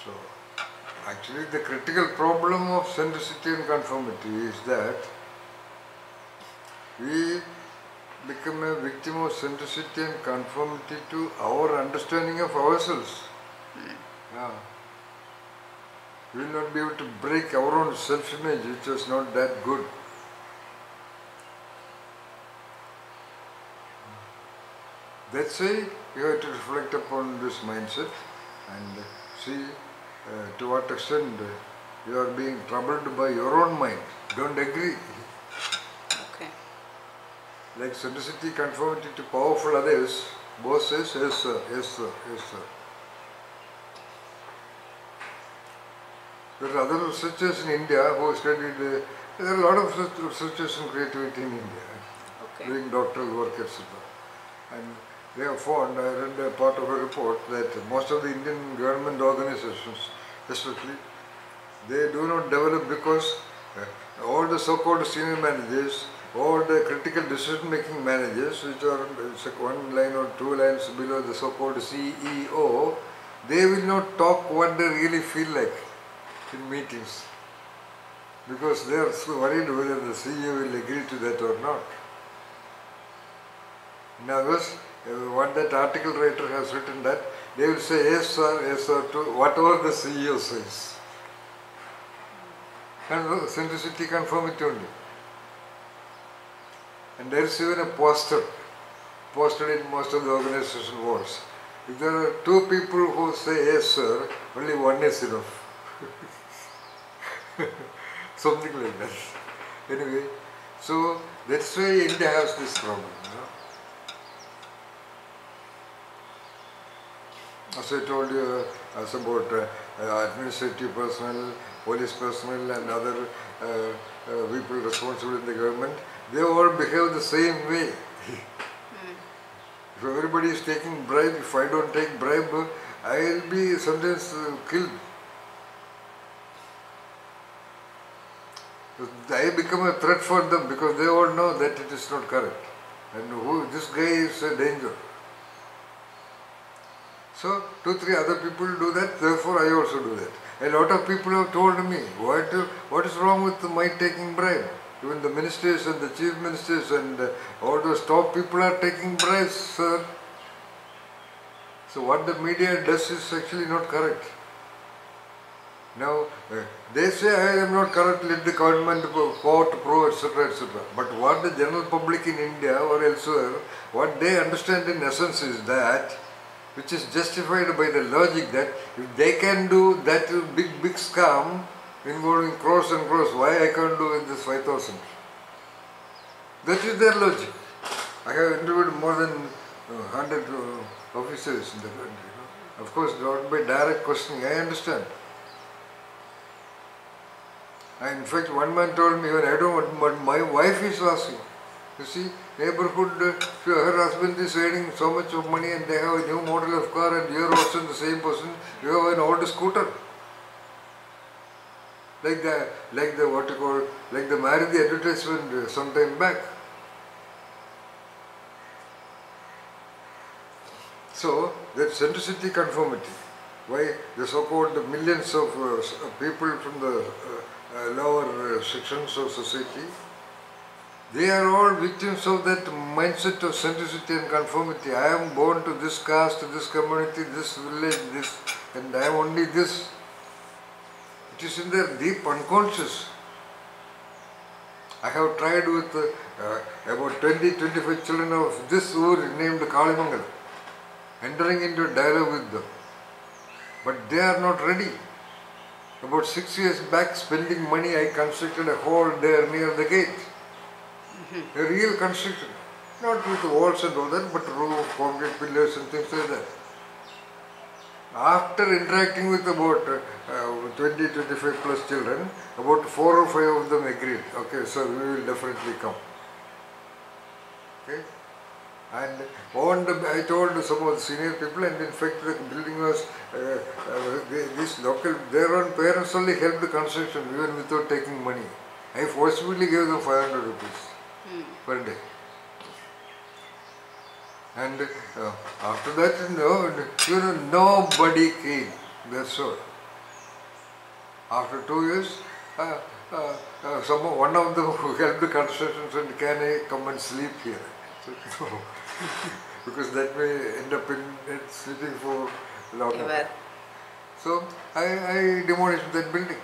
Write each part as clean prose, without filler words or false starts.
So, actually the critical problem of centricity and conformity is that we become a victim of centricity and conformity to our understanding of ourselves. Yeah. We will not be able to break our own self-image, which is not that good. That's why you have to reflect upon this mindset and see to what extent you are being troubled by your own mind. Don't agree. Okay. Like centricity, conformity to powerful others, boss says, yes sir, yes sir, yes sir. There are other researchers in India who studied, there are a lot of researchers in creativity in India, doing doctoral work, etc. And they have found, I read a part of a report, that most of the Indian government organizations, especially, they do not develop because all the so-called senior managers, all the critical decision-making managers, which are one line or two lines below the so-called CEO, they will not talk what they really feel like in meetings, because they are so worried whether the CEO will agree to that or not. In other words, what that article writer has written, that they will say yes sir to whatever the CEO says. And centricity, conformity only. And there is even a poster posted in most of the organization walls. If there are two people who say yes sir, only one is enough. Something like that. Anyway, so that's why India has this problem. As I told you, as about administrative personnel, police personnel and other people responsible in the government, they all behave the same way. If everybody is taking bribe, if I don't take bribe, I will be sometimes killed. I become a threat for them because they all know that it is not correct. And this guy is a danger. So, 2-3 other people do that, therefore I also do that. A lot of people have told me, what is wrong with my taking bribe? Even the ministers and the chief ministers and all those top people are taking bribes, sir. So what the media does is actually not correct. Now, they say I am not correct, let the government court prove, etc., etc. But what the general public in India or elsewhere, what they understand in essence is that, which is justified by the logic that if they can do that big scam involving crores and crores, why I can't do with this 5,000? That is their logic. I have interviewed more than 100 officers in the country. Of course, not by direct questioning, I understand. And in fact, one man told me, when I don't want, but my wife is asking. You see, neighborhood, her husband is earning so much of money and they have a new model of car and you are also the same person, you have an old scooter. Like the Maruti advertisement some time back. So, that centricity, conformity, why the so-called millions of people from the lower sections of society, they are all victims of that mindset of centricity and conformity. I am born to this caste, this community, this village, this, and I am only this. It is in their deep unconscious. I have tried with about 20-25 children of this ur named Kalimangal, entering into a dialogue with them. But they are not ready. About 6 years back, spending money, I constructed a hall there near the gate. A real construction. Not with walls and all that, but roof, concrete pillars and things like that. After interacting with about 20-25 plus children, about 4 or 5 of them agreed, okay, sir, we will definitely come. Okay? And I told some of the senior people, and in fact the building was, these local, their own parents only helped the construction even without taking money. I forcibly gave them 500 rupees per day. And after that, nobody came, that's all. After 2 years, one of them who helped the construction said, "Can I come and sleep here?" I said, "No," because that may end up in sleeping for long. So I demolished that building.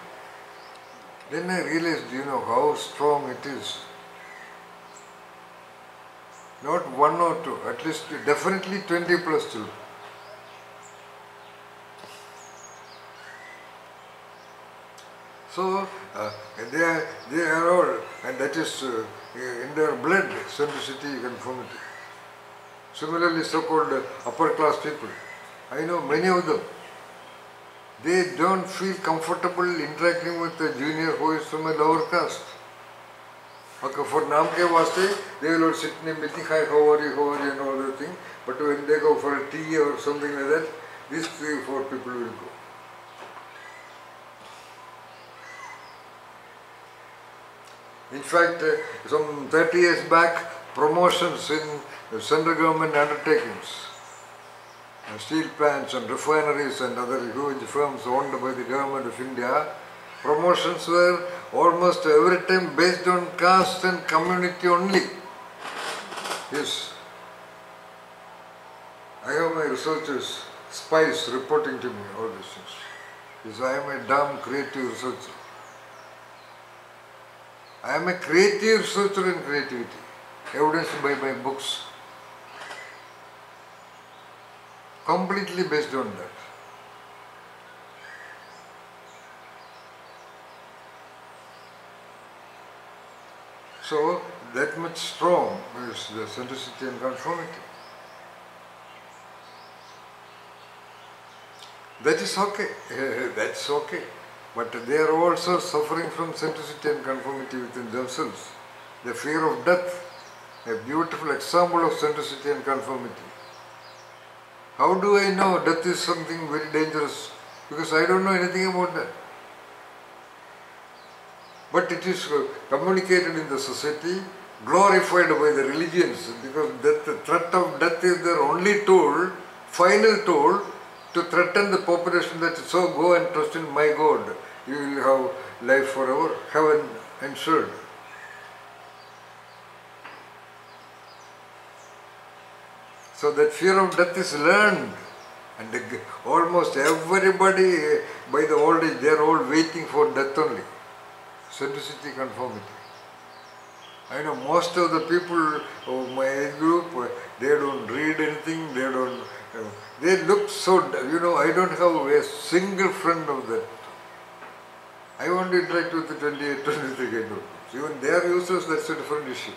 Then I realized, how strong it is. Not one or two, at least definitely 20 plus children. So they are all, and that is in their blood, centricity, conformity. Similarly, so-called upper class people, I know many of them, they don't feel comfortable interacting with a junior who is from a lower caste. Okay, for Naam ke vaste, they will sit in a meeting, "Hi, how are you, and all that thing." But when they go for a tea or something like that, these 3 or 4 people will go. In fact, some 30 years back, promotions in central government undertakings, steel plants and refineries and other huge firms owned by the government of India, promotions were almost every time based on caste and community only. Yes. I have my researchers, spies reporting to me all these things. Yes, I am a damn creative researcher. I am a creative researcher in creativity, evidenced by my books. Completely based on that. So, that much strong is the centricity and conformity. That is okay, that's okay. But they are also suffering from centricity and conformity within themselves. The fear of death, a beautiful example of centricity and conformity. How do I know death is something very dangerous? Because I don't know anything about that. But it is communicated in the society, glorified by the religions, because the threat of death is their only tool, final tool, to threaten the population that so go and trust in my God, you will have life forever, heaven ensured. So that fear of death is learned, and almost everybody by the old age, they are all waiting for death only. Centricity, conformity. I know most of the people of my age group, they don't read anything, they look so, I don't have a single friend of that. I want to interact with the 28, 23 kind of people. Even they are useless, that's a different issue.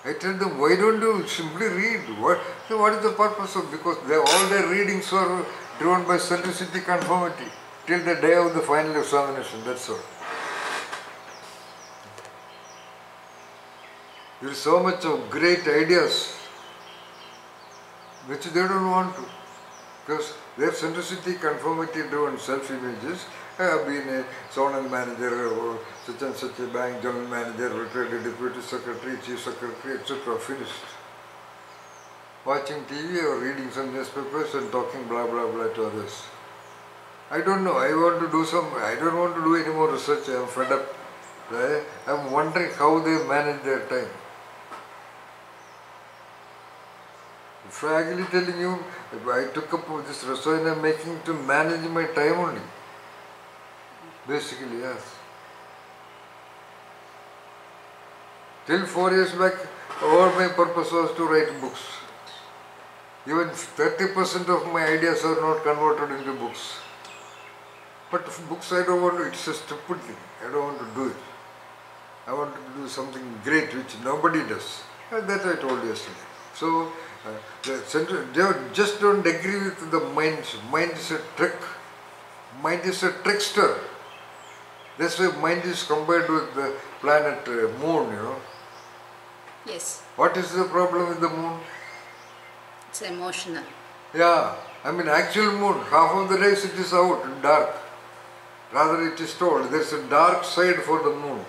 I tell them, why don't you simply read? What is the purpose of? Because all their readings are driven by centricity, conformity, till the day of the final examination, that's all. There is so much of great ideas which they don't want to, because their centricity, conformity driven self-images. I have been a zonal manager or such and such a bank general manager, retired deputy secretary, chief secretary, etc. Finished. Watching TV or reading some newspapers and talking blah blah blah to others. I don't know, I don't want to do any more research, I am fed up. I am wondering how they manage their time. Frankly telling you, I took up this research I am making to manage my time only. Basically, yes. Till 4 years back, all my purpose was to write books. Even 30% of my ideas are not converted into books. But books I don't want to, it's a stupid thing. I don't want to do it. I want to do something great which nobody does. That I told yesterday. So, they just don't agree with the mind. Mind is a trick. Mind is a trickster. That's why mind is compared with the planet moon, Yes. What is the problem with the moon? It's emotional. Yeah, actual moon, half of the days it is out and dark. Rather it is told, there is a dark side for the moon.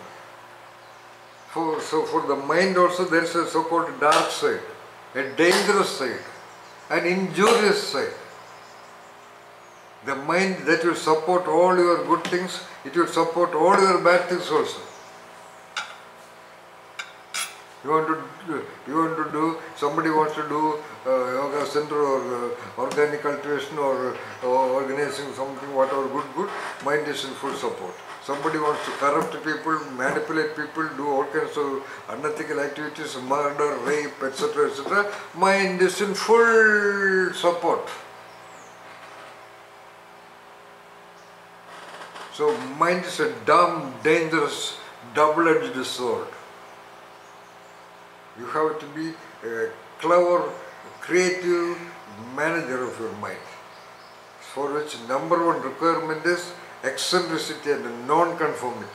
So for the mind also there is a so-called dark side, a dangerous side, an injurious side. The mind that will support all your good things, it will support all your bad things also. Somebody wants to do yoga center or organic cultivation or organizing something, whatever good, mind is in full support. Somebody wants to corrupt people, manipulate people, do all kinds of unethical activities, murder, rape, etc., mind is in full support. So mind is a dumb, dangerous, double-edged sword. You have to be a clever, creative manager of your mind, for which number one requirement is eccentricity and non-conformity.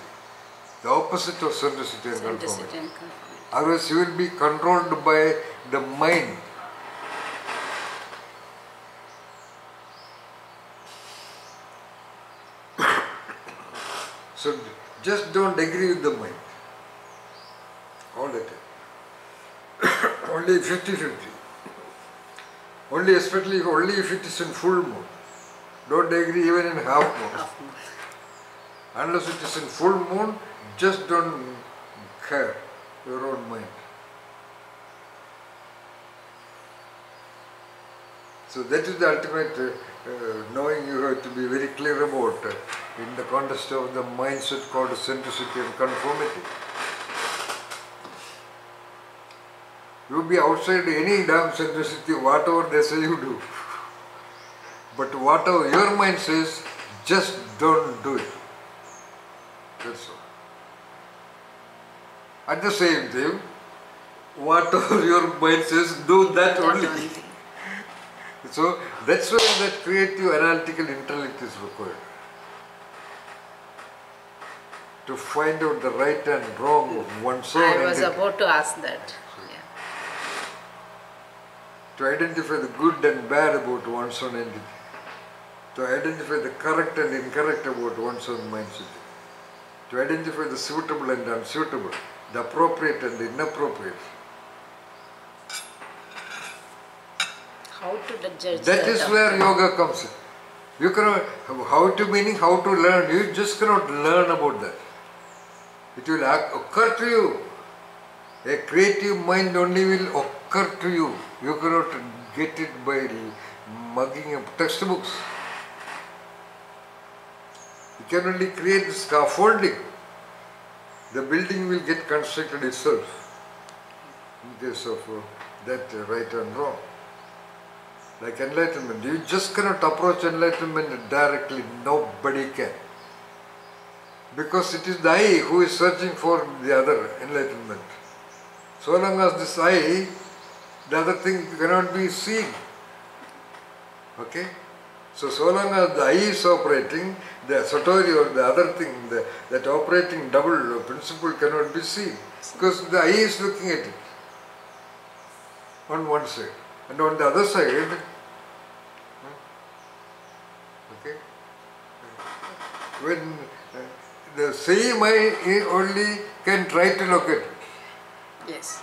The opposite of centricity and conformity. Otherwise you will be controlled by the mind. So just don't agree with the mind all the time. Only 50-50. Only if it is in full moon. Don't agree even in half moon. Unless it is in full moon, just don't care your own mind. So that is the ultimate knowing you have to be very clear about in the context of the mindset called centricity and conformity. You be outside any damn centricity, whatever they say you do. But whatever your mind says, just don't do it. That's all. At the same time, whatever your mind says, do that only. So that's why that creative analytical intellect is required. To find out the right and wrong of one's own I was entity. about to ask that. To identify the good and bad about one's own entity. To identify the correct and incorrect about one's own mindset. To identify the suitable and unsuitable, the appropriate and inappropriate. How to judge that is where yoga comes in. You cannot, how to learn, you just cannot learn about that. It will occur to you. A creative mind only will occur to you. You cannot get it by mugging up textbooks. You can only create the scaffolding. The building will get constructed itself in case of that right and wrong. Like enlightenment, you just cannot approach enlightenment directly. Nobody can. Because it is the I who is searching for the other enlightenment. So long as this I, the other thing cannot be seen. Okay? So long as the I is operating, the satori or the other thing, that operating double principle cannot be seen. Because the I is looking at it on one side. And on the other side, okay, when the same I only can try to locate it. Yes.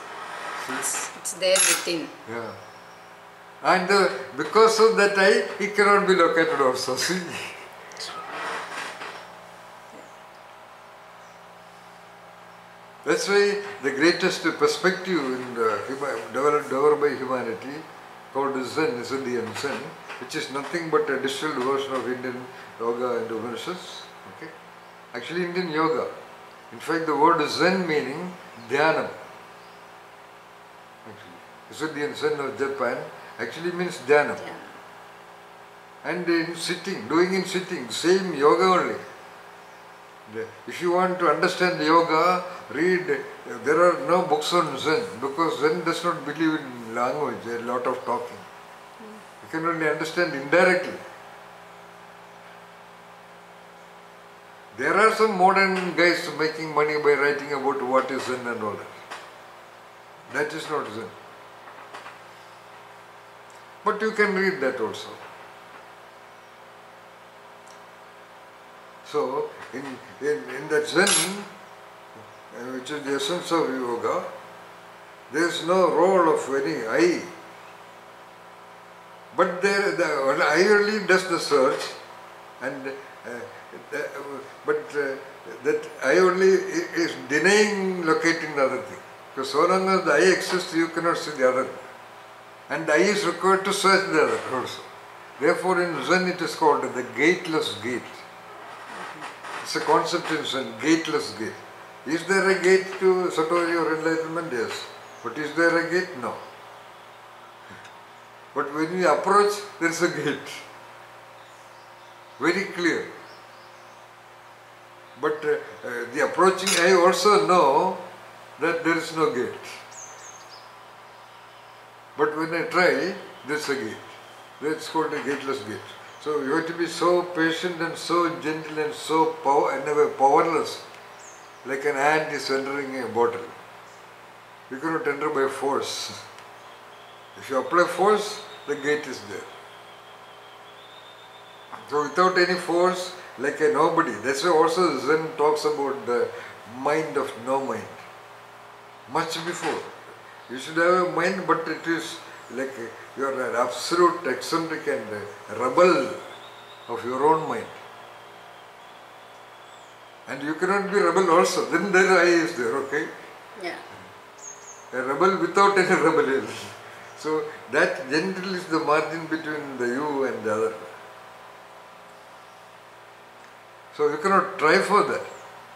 It's there within. Yeah. And because of that I, it cannot be located also. See? That's why the greatest perspective in the developed by humanity, called Zen, Indian Zen, which is nothing but a distilled version of Indian yoga and Upanishads. Okay? Actually Indian yoga. In fact the word Zen meaning Dhyanam. Actually, Indian Zen of Japan actually means Dhyanam. And in sitting, doing in sitting, same yoga only. If you want to understand yoga, read, there are no books on Zen, because Zen does not believe in language, a lot of talking. You can only understand indirectly. There are some modern guys making money by writing about what is Zen and all that. That is not Zen. But you can read that also. So, in that Zen, which is the essence of yoga, there is no role of any I. But the I only does the search, and that I only is denying locating the other thing. Because so long as the I exists, you cannot see the other. And I is required to search the other also. Therefore in Zen it is called the gateless gate. It's a concept in Zen, gateless gate. Is there a gate to Satori or enlightenment? Yes. But is there a gate? No. But when we approach, there is a gate. Very clear. But the approaching I also know that there is no gate. But when I try, there is a gate. That's called a gateless gate. So you have to be so patient and so gentle and so powerless, like an ant is entering a bottle. You cannot enter by force. If you apply force, the gate is there. So without any force, like a nobody. That's why also Zen talks about the mind of no mind. Much before. You should have a mind, but it is like you are an absolute eccentric and rebel of your own mind. And you cannot be rebel also. Then there I is there, okay? Yeah. A rebel without any rebellion. So that gentle is the margin between the you and the other. So you cannot try for that.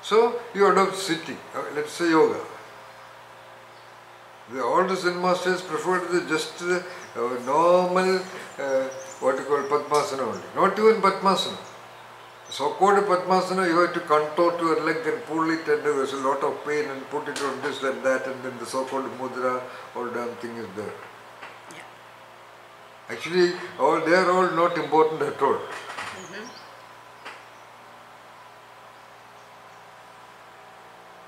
So you adopt sitting, let's say yoga. All the Zen masters prefer just normal, what you call Padmasana only. Not even Padmasana. So-called Padmasana, you have to contort your leg and pull it, and there is a lot of pain, and put it on this and that, and then the so-called mudra, all damn thing is there. Yeah. Actually, they are all not important at all.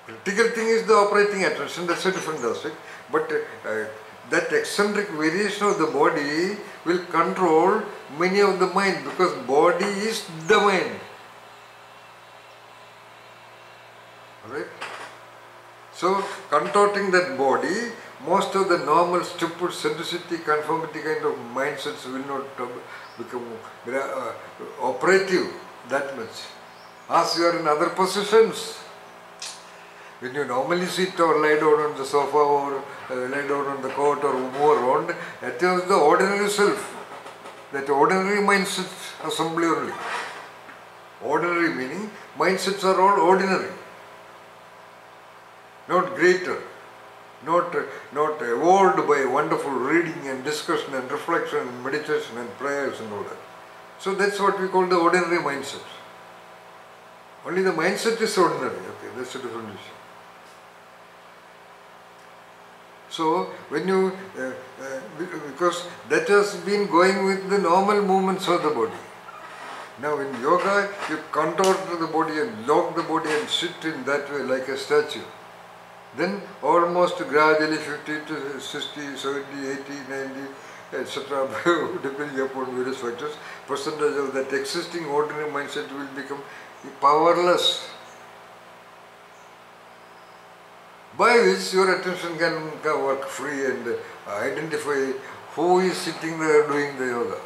Critical thing is the operating attention, that's a different aspect. But that eccentric variation of the body will control many of the mind, because body is the mind. Alright? So, contorting that body, most of the normal, stupid, centricity, conformity kind of mindsets will not become operative that much. As you are in other positions, when you normally sit or lie down on the sofa or lie down on the cot or move around, that is the ordinary self. That ordinary mindset assembly only. Ordinary meaning, mindsets are all ordinary. Not greater. Not evolved by wonderful reading and discussion and reflection and meditation and prayers and all that. So that's what we call the ordinary mindset. Only the mindset is ordinary. Okay, that's a different issue. So, when you, because that has been going with the normal movements of the body. Now in yoga, you contort the body and lock the body and sit in that way like a statue. Then almost gradually 50 to 60, 70, 80, 90, etc. depending upon various factors, percentage of that existing ordinary mindset will become powerless. By which your attention can work free and identify who is sitting there doing the yoga.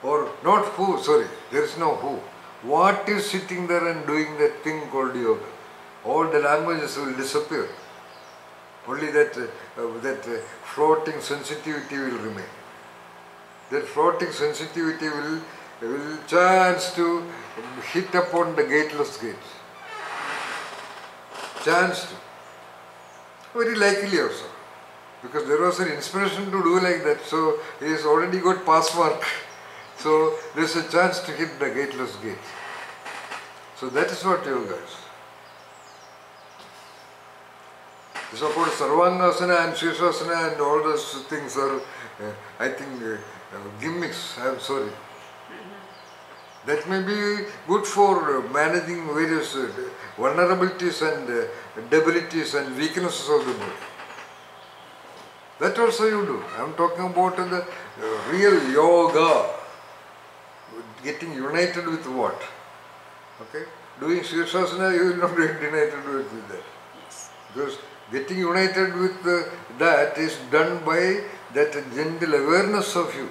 Or not who, sorry, there is no who. What is sitting there and doing that thing called yoga? All the languages will disappear. Only that floating sensitivity will remain. That floating sensitivity will chance to hit upon the gateless gate. Chance to. Very likely also. Because there was an inspiration to do like that, so he has already got pass mark. So there is a chance to hit the gateless gate. So that is what yoga is. The so-called Sarvangasana and Shirshasana and all those things are, I think, gimmicks, I am sorry. That may be good for managing various vulnerabilities and debilities and weaknesses of the body. That also you do. I am talking about the real yoga. Getting united with what? Okay? Doing Shirshasana, you will not get united with that. Yes. Because getting united with that is done by that gentle awareness of you.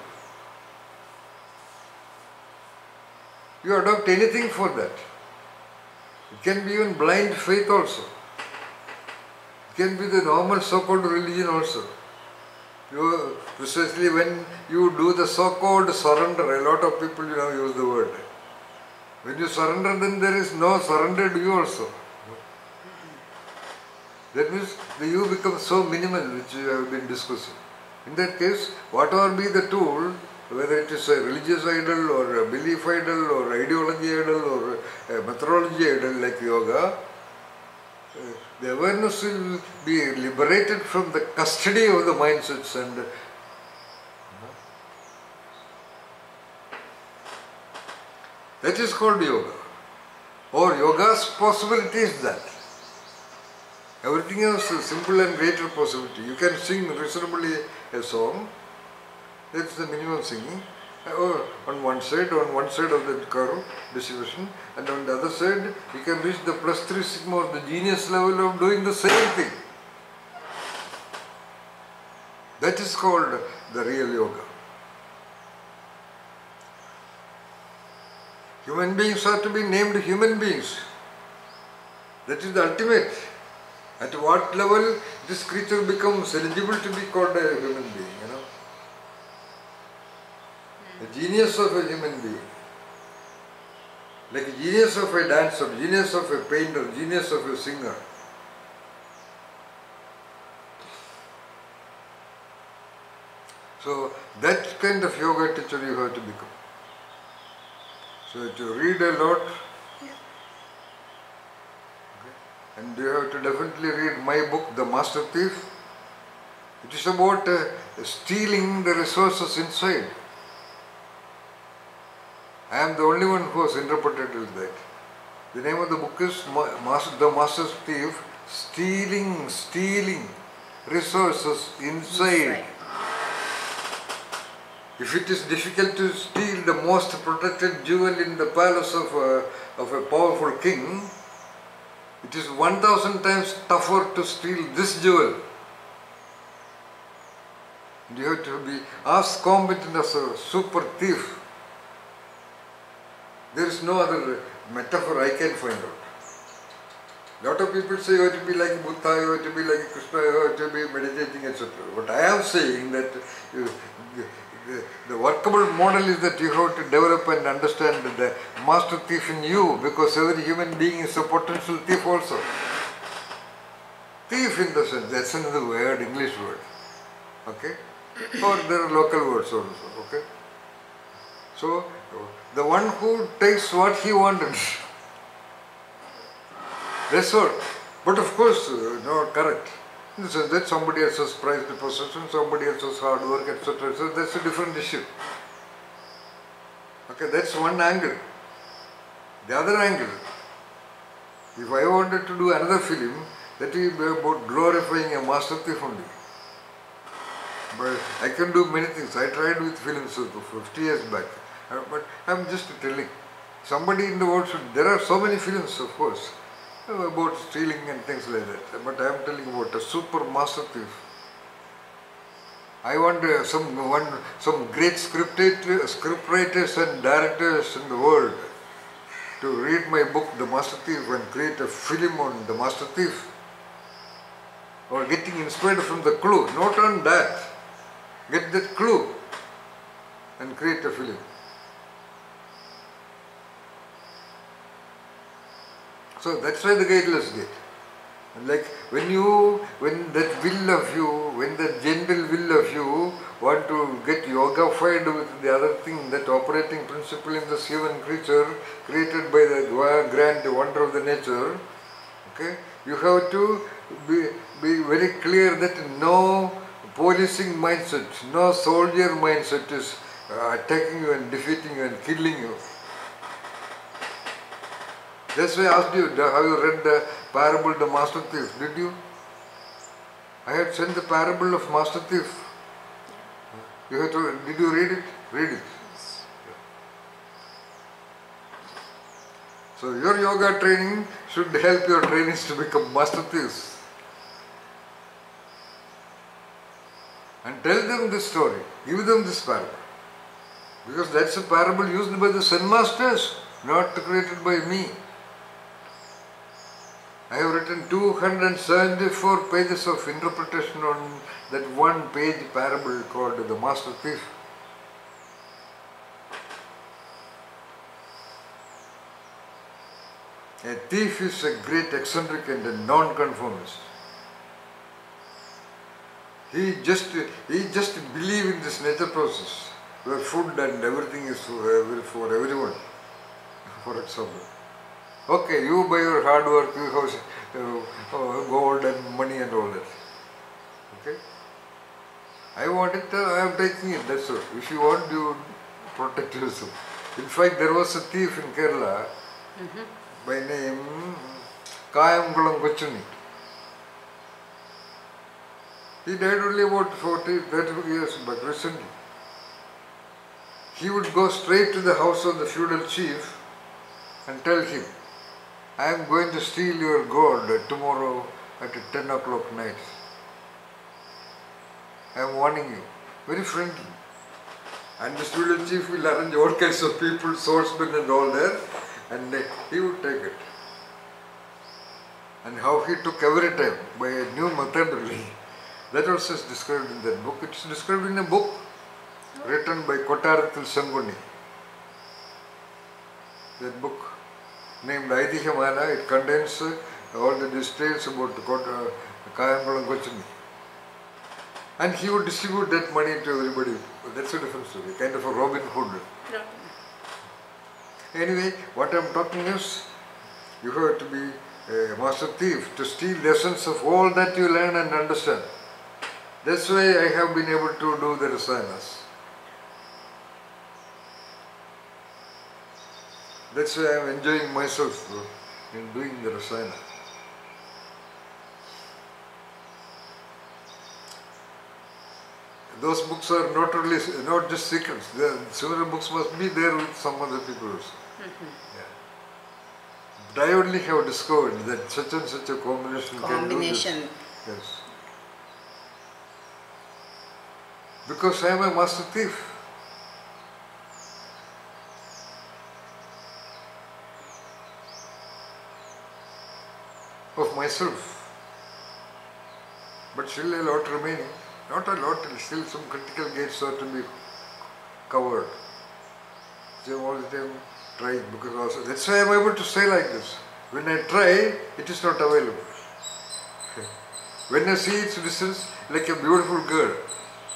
You adopt anything for that. It can be even blind faith also. It can be the normal so-called religion also. Precisely when you do the so-called surrender, a lot of people use the word. When you surrender, then there is no surrendered you also. That means the you becomes so minimal, which you have been discussing. In that case, whatever be the tool, whether it is a religious idol or a belief idol or ideology idol or a methodology idol like yoga, the awareness will be liberated from the custody of the mindsets and that is called yoga. Or yoga's possibility is that. Everything else is simple and greater possibility. You can sing reasonably a song, that's the minimum singing. On one side of the curve, distribution, and on the other side, you can reach the plus 3 sigma or the genius level of doing the same thing. That is called the real yoga. Human beings are to be named human beings. That is the ultimate. At what level this creature becomes eligible to be called a human being, The genius of a human being. Like a genius of a dancer, genius of a painter, genius of a singer. So that kind of yoga teacher you have to become. So to read a lot, and you have to definitely read my book, The Master Thief. It is about stealing the resources inside. I am the only one who has interpreted that. The name of the book is The Master Thief, stealing resources inside. If it is difficult to steal the most protected jewel in the palace of a powerful king, it is 1000 times tougher to steal this jewel. And you have to be as competent as a super thief. There is no other metaphor I can find out. A lot of people say you have to be like Buddha, you have to be like Krishna, you have to be meditating, etc. But I am saying that the workable model is that you have to develop and understand the master thief in you, because every human being is a potential thief also. Thief in the sense, that's another word, English word. Okay? Or there are local words also. Okay? So, the one who takes what he wanted. That's all. But of course, not correct. In the sense that somebody else's prized possession, somebody else's hard work, etc. So that's a different issue. Okay, that's one angle. The other angle, if I wanted to do another film, that will be about glorifying a master thief only. But I can do many things. I tried with films 50 years back. But I'm just telling. Somebody in the world should, there are so many films, of course, about stealing and things like that. But I am telling about a super master thief. I want some great scriptwriters and directors in the world to read my book, The Master Thief, and create a film on the master thief. Or getting inspired from the clue, not on that. Get that clue and create a film. So that's why the guideless get. And like when that will of you, when that gentle will of you want to get yoga-fied with the other thing, that operating principle in this human creature created by the grand wonder of the nature, okay, you have to be very clear that no policing mindset, no soldier mindset is attacking you and defeating you and killing you. That's why I asked you, have you read the parable of the Master Thief? Did you? I had sent the parable of Master Thief. You have to, did you read it? Read it. So your yoga training should help your trainees to become Master Thieves. And tell them this story. Give them this parable. Because that's a parable used by the Zen masters. not created by me. I have written 274 pages of interpretation on that one page parable called The Master Thief. A thief is a great eccentric and a non-conformist. He just believes in this nature process where food and everything is for everyone, for example. Okay, you by your hard work, you have gold and money and all that. Okay? I want it, I am taking it, that's all. If you want, you protect yourself. In fact, there was a thief in Kerala by name Kayamkulam Kochuni. He died only about 30 years back recently. He would go straight to the house of the feudal chief and tell him, I am going to steal your gold tomorrow at 10 o'clock night. I am warning you. Very friendly. And the feudal chief will arrange all kinds of people, swordsmen and all there, and he would take it. And how he took every time by a new method only. That also is described in that book. It is described in a book written by Kottarathil Sanguni. That book named Aidhihamana, it contains all the details about Kayamkulam Kochuni. And he would distribute that money to everybody. That's a different story, kind of a Robin Hood. Anyway, what I am talking is, you have to be a master thief to steal the essence of all that you learn and understand. That's why I have been able to do the rasayanas. That's why I am enjoying myself in doing the rasayana. Those books are not just secrets. Similar books must be there with some other people also. Yeah. But I only have discovered that such and such a combination can do this. Yes. Because I am a master thief. Of myself. But still a lot remaining. Not a lot, still some critical gates are to be covered. So all the time trying, because also that's why I am able to say like this. When I try, it is not available. When I see its distance, like a beautiful girl.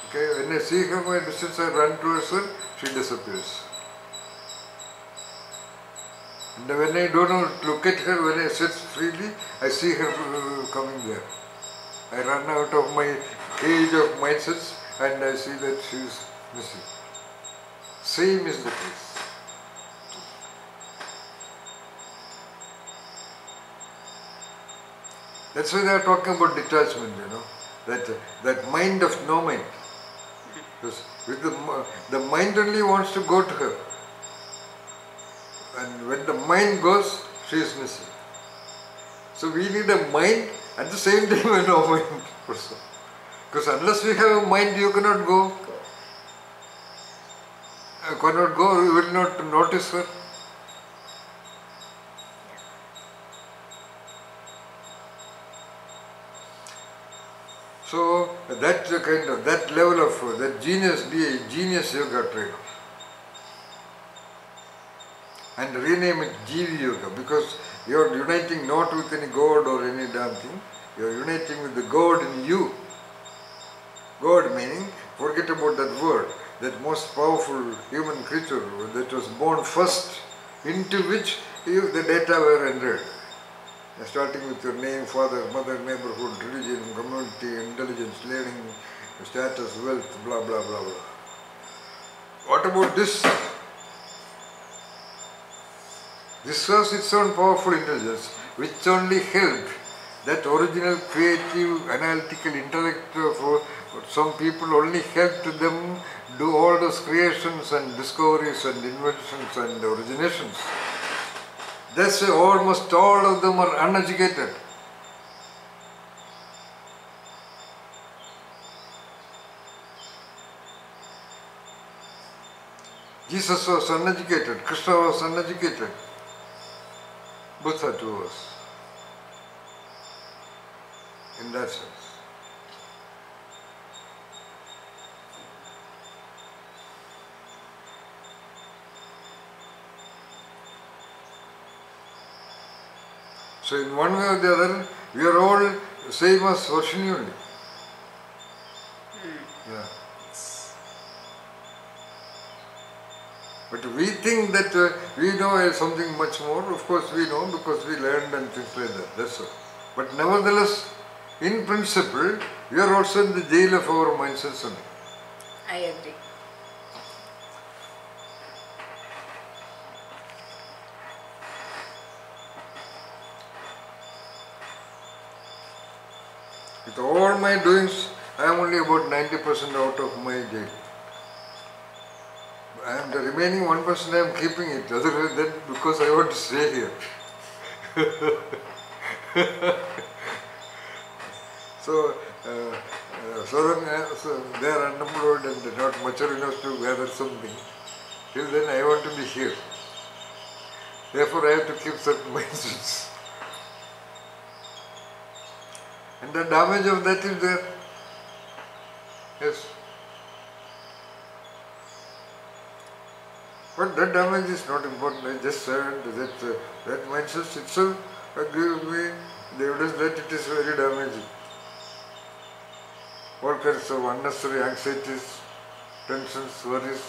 Okay, when I see her from a distance, I run towards her, she disappears. And when I don't look at her, when I sit freely, I see her coming there. I run out of my cage of mindsets and I see that she is missing. Same is the case. That's why they are talking about detachment, you know, that mind of no mind. Because with the mind only wants to go to her. And when the mind goes, she is missing. So we need a mind at the same time a no mind person. Because unless we have a mind, you cannot go. You cannot go, you will not notice her. So that's the kind of, that level of, that genius yoga trainer. And rename it Jiva Yoga, because you are uniting not with any god or any damn thing, you are uniting with the God in you. God meaning, forget about that word, that most powerful human creature that was born first, into which the data were entered. Starting with your name, father, mother, neighborhood, religion, community, intelligence, learning, status, wealth, blah blah blah blah. What about this? This has its own powerful intelligence, which only helped that original creative, analytical intellect of some people, only helped them do all those creations and discoveries and inventions and originations. That's why almost all of them are uneducated. Jesus was uneducated, Krishna was uneducated. Both are two of us. In that sense. So in one way or the other, we are all same as Varshini only. Yeah. But we think that we know something much more. Of course we know because we learned and things like that. That's all. But nevertheless, in principle, we are also in the jail of our mindsets only. I agree. With all my doings, I am only about 90% out of my jail. And the remaining 1% I am keeping it, otherwise than because I want to stay here. So they are unemployed and not mature enough to gather something. Till then I want to be here. Therefore I have to keep certain mindsets. And the damage of that is there. Yes. But that damage is not important. I just said that mindset itself gives me the evidence that it is very damaging. All kinds of unnecessary anxieties, tensions, worries.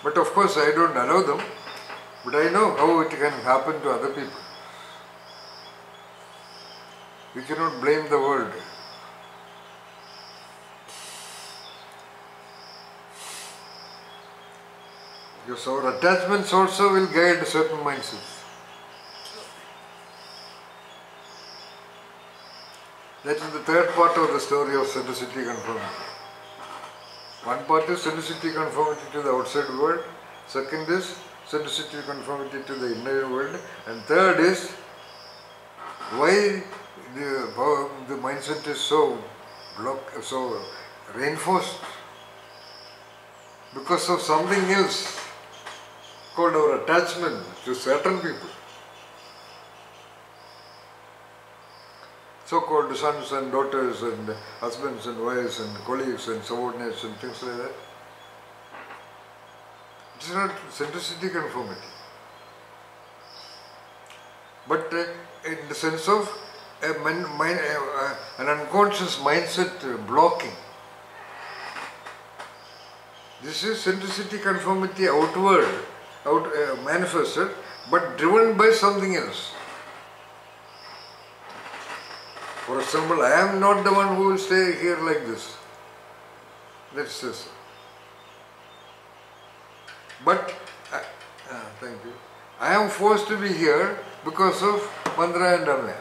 But of course I don't allow them, but I know how it can happen to other people. We cannot blame the world. Because our attachments also will guide certain mindsets. That is the third part of the story of centricity conformity. One part is centricity conformity to the outside world, second is centricity conformity to the inner world, and third is why the mindset is so reinforced because of something else called our attachment to certain people. So-called sons and daughters and husbands and wives and colleagues and subordinates and things like that. It is not centricity conformity. But in the sense of an unconscious mindset blocking. This is centricity conformity outward, manifested, but driven by something else. For example, I am not the one who will stay here like this. Let's say so. But, thank you. I am forced to be here because of Mandra and Amaya.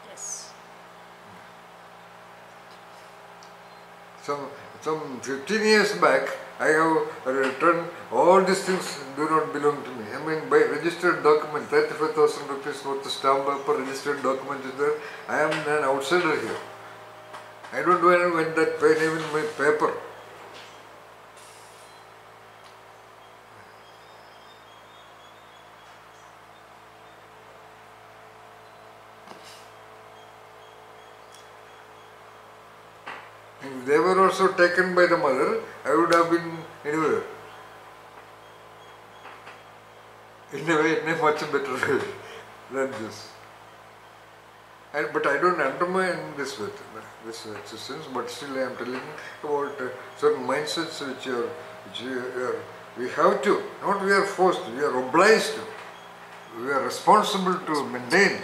Yes. Some 15 years back, I have returned all these things do not belong to me. I mean, by registered document, 35,000 rupees worth of stamp paper, registered document is there. I am an outsider here. I don't know when that pen even my paper. If they were also taken by the mother, I would have been anywhere. In a much better way than this. But I don't undermine this existence, but still I am telling you about certain mindsets we have to, not we are forced, we are obliged to, we are responsible to maintain.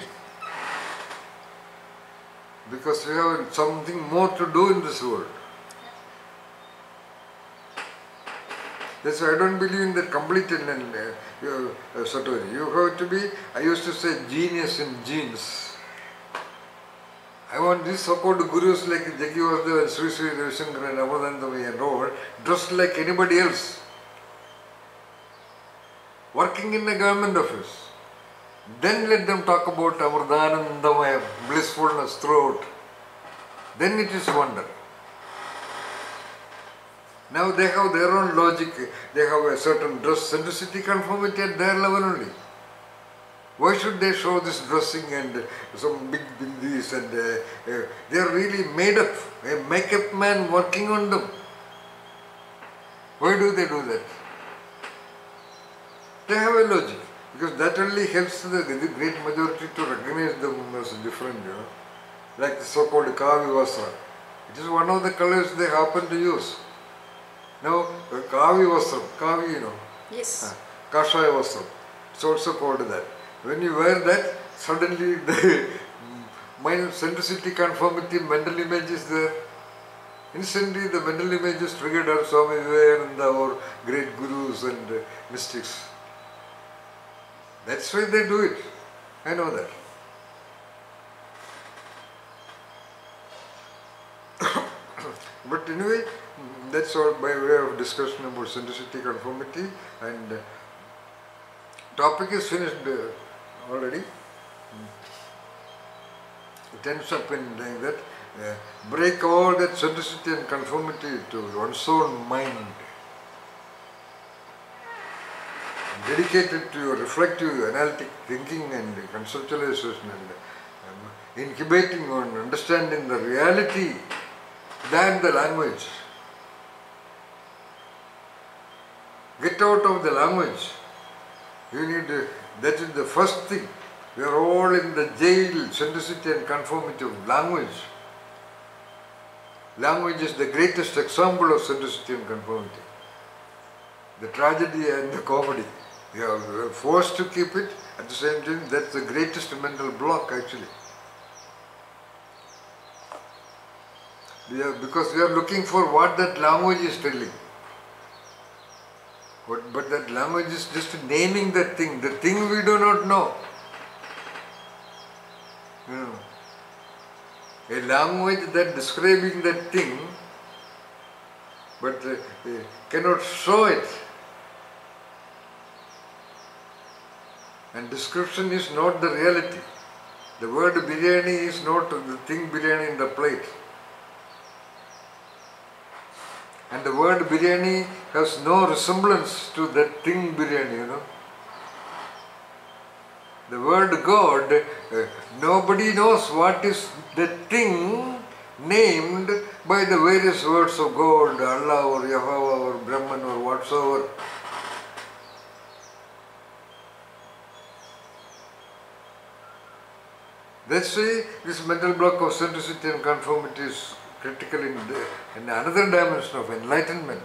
Because we have something more to do in this world. That's why I don't believe in that complete Satori. You have to be, I used to say, genius in genes. I want these so-called gurus like Jagivasdeva and Sri Sri Ravishankar and Amadandami and all, dressed like anybody else. working in a government office. Then let them talk about Amrdanandamaya, blissfulness throughout. Then it is wonder. Now they have their own logic, they have a certain dress centricity conformity at their level only. Why should they show this dressing and some big bindis and they are really made up, a make-up man working on them. Why do they do that? They have a logic, because that only helps the great majority to recognize them as different, you know. Like the so-called Kavi Vastra. It is one of the colors they happen to use. Now, Kavi Vastra, Kavi, you know. Yes. Kashaya Vastra. It's also called that. When you wear that, suddenly the mind centricity conformity mental image is there. Instantly the mental image is triggered on Swami Vivekananda or great gurus and mystics. That's why they do it. I know that. But anyway, that's all by way of discussion about centricity conformity, and topic is finished already. It ends up in saying that break all that centricity and conformity to one's own mind. Dedicate it to your reflective, analytic thinking and conceptualization and incubating on understanding the reality than the language. Get out of the language. You need, that is the first thing. We are all in the jail, centricity and conformity of language. Language is the greatest example of centricity and conformity. The tragedy and the comedy. We are forced to keep it, at the same time that's the greatest mental block actually. Because we are looking for what that language is telling. But that language is just naming that thing, the thing we do not know. You know, a language that describing that thing, but cannot show it. And description is not the reality. The word biryani is not the thing biryani in the plate. And the word biryani has no resemblance to that thing biryani, you know. The word God, nobody knows what is the thing named by the various words of God, Allah or Yahweh or Brahman or whatsoever. That's why this mental block of centricity and conformity is critical in another dimension of enlightenment.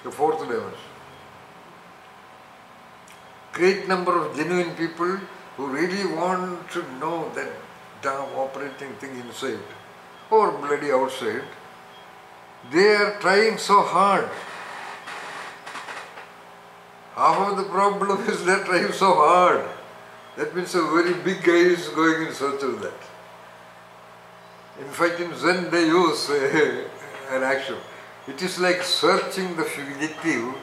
The fourth dimension. Great number of genuine people who really want to know that damn operating thing inside or bloody outside, they are trying so hard. Half of the problem is they are trying so hard. That means a very big guy is going in search of that. In fact, in Zen they use an action. It is like searching the fugitive.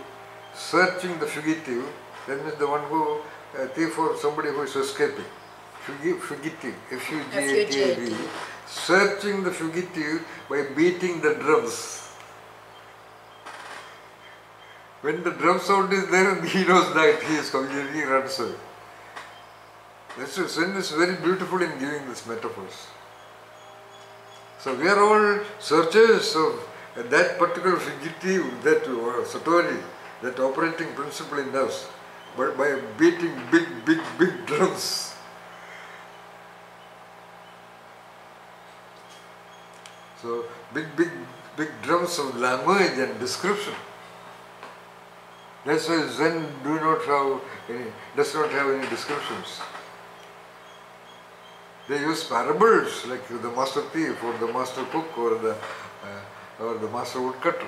Searching the fugitive, that means the one who, a thief or somebody who is escaping. Fugitive, F-U-G-A-T-I-V. Searching the fugitive by beating the drums. When the drum sound is there, he knows that he is coming, he runs away. That's why Zen is very beautiful in giving these metaphors. So we are all searchers of that particular fugitive, that satori, that operating principle in us, but by beating big drums. So big drums of language and description. That's why Zen does not have any descriptions. They use parables like the master thief or the master cook or the master woodcutter.